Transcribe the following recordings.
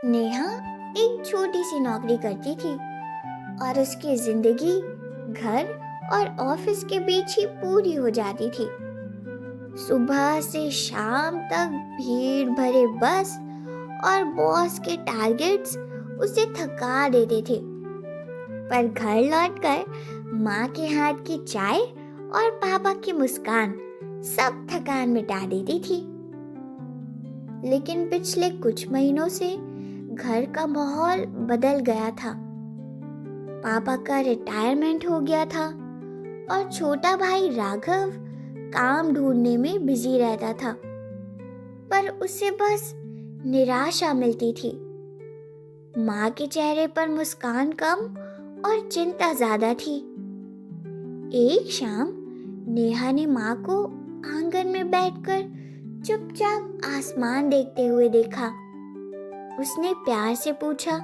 नेहा एक छोटी सी नौकरी करती थी और उसकी जिंदगी घर और ऑफिस के बीच ही पूरी हो जाती थी। सुबह से शाम तक भीड़ भरे बस और बॉस के टारगेट्स उसे थका देते थे। पर घर लौटकर माँ के हाथ की चाय और पापा की मुस्कान सब थकान मिटा देती थी। लेकिन पिछले कुछ महीनों से घर का माहौल बदल गया था। पापा का रिटायरमेंट हो गया था और छोटा भाई राघव काम ढूंढने में बिजी रहता था। पर उसे बस निराशा मिलती थी। माँ के चेहरे पर मुस्कान कम और चिंता ज्यादा थी। एक शाम नेहा ने माँ को आंगन में बैठकर चुपचाप आसमान देखते हुए देखा। उसने प्यार से पूछा,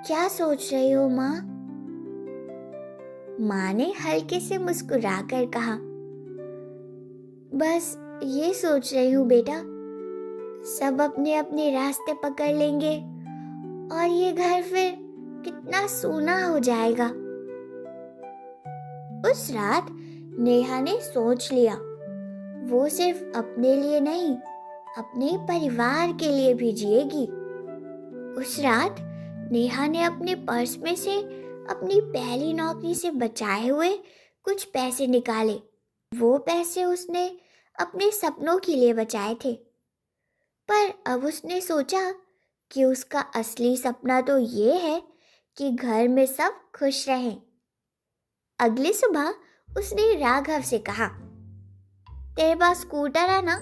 क्या सोच रही हो माँ? माँ ने हल्के से मुस्कुराकर कहा, बस ये सोच रही हूँ बेटा, सब अपने अपने रास्ते पकड़ लेंगे और ये घर फिर कितना सूना हो जाएगा। उस रात नेहा ने सोच लिया, वो सिर्फ अपने लिए नहीं, अपने परिवार के लिए भी जिएगी। उस रात नेहा ने अपने पर्स में से अपनी पहली नौकरी से बचाए हुए कुछ पैसे निकाले। वो पैसे उसने अपने सपनों के लिए बचाए थे। पर अब उसने सोचा कि उसका असली सपना तो ये है कि घर में सब खुश रहें। अगली सुबह उसने राघव से कहा, तेरे पास स्कूटर है ना?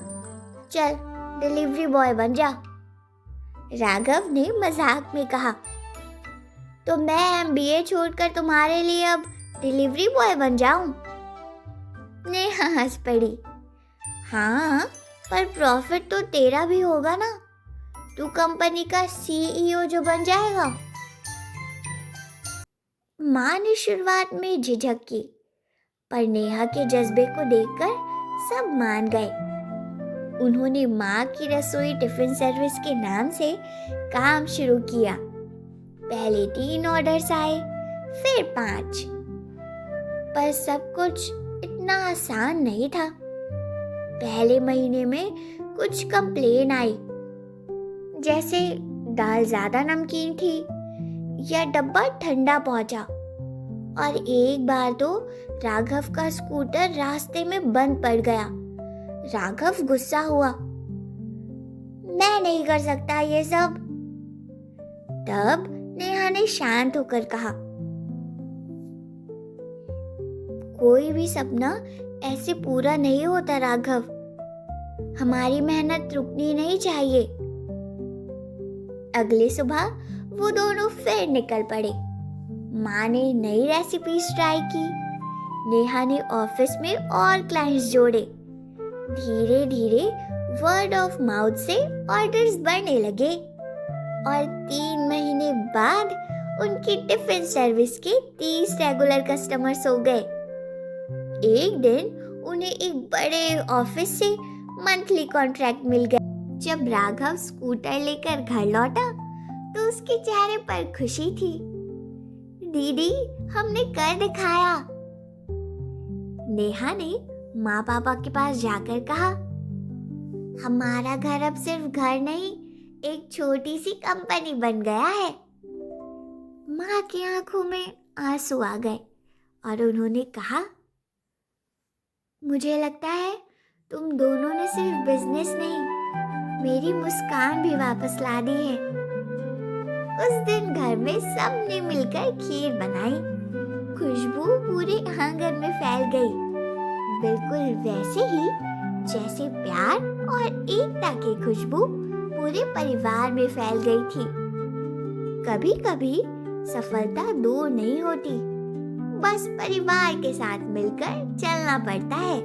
चल डिलीवरी बॉय बन जा। राघव ने मजाक में कहा, तो मैं एमबीए छोड़कर तुम्हारे लिए अब डिलीवरी बॉय बन जाऊं? नेहा हंस पड़ी। हाँ, पर प्रॉफिट तो तेरा भी होगा ना, तू कंपनी का सीईओ जो बन जाएगा। माँ ने शुरुआत में झिझक की, पर नेहा के जज्बे को देखकर सब मान गए। उन्होंने माँ की रसोई टिफिन सर्विस के नाम से काम शुरू किया। पहले 3 ऑर्डर्स आए, फिर 5। पर सब कुछ इतना आसान नहीं था। पहले महीने में कुछ कंप्लेन आई, जैसे दाल ज्यादा नमकीन थी या डब्बा ठंडा पहुंचा। और एक बार तो राघव का स्कूटर रास्ते में बंद पड़ गया। राघव गुस्सा हुआ, मैं नहीं कर सकता ये सब। तब नेहा ने शांत होकर कहा, कोई भी सपना ऐसे पूरा नहीं होता राघव, हमारी मेहनत रुकनी नहीं चाहिए। अगली सुबह वो दोनों फिर निकल पड़े। माँ ने नई रेसिपीज ट्राई की, नेहा ने ऑफिस में और क्लाइंट्स जोड़े। धीरे धीरे वर्ड ऑफ माउथ से ऑर्डर्स बढ़ने लगे और 3 महीने बाद उनकी टिफिन सर्विस के 30 रेगुलर कस्टमर्स हो गए। एक दिन उन्हें एक बड़े ऑफिस से मंथली कॉन्ट्रैक्ट मिल गया। जब राघव स्कूटर लेकर घर लौटा तो उसके चेहरे पर खुशी थी। दीदी, हमने कर दिखाया। नेहा ने माँ पापा के पास जाकर कहा, हमारा घर अब सिर्फ घर नहीं, एक छोटी सी कंपनी बन गया है। माँ की आंखों में आंसू आ गए और उन्होंने कहा, मुझे लगता है तुम दोनों ने सिर्फ बिजनेस नहीं, मेरी मुस्कान भी वापस ला दी है। उस दिन घर में सबने मिलकर खीर बनाई। खुशबू पूरे आंगन में फैल गई, बिल्कुल वैसे ही जैसे प्यार और एकता की खुशबू पूरे परिवार में फैल गई थी। कभी कभी सफलता दूर नहीं होती, बस परिवार के साथ मिलकर चलना पड़ता है।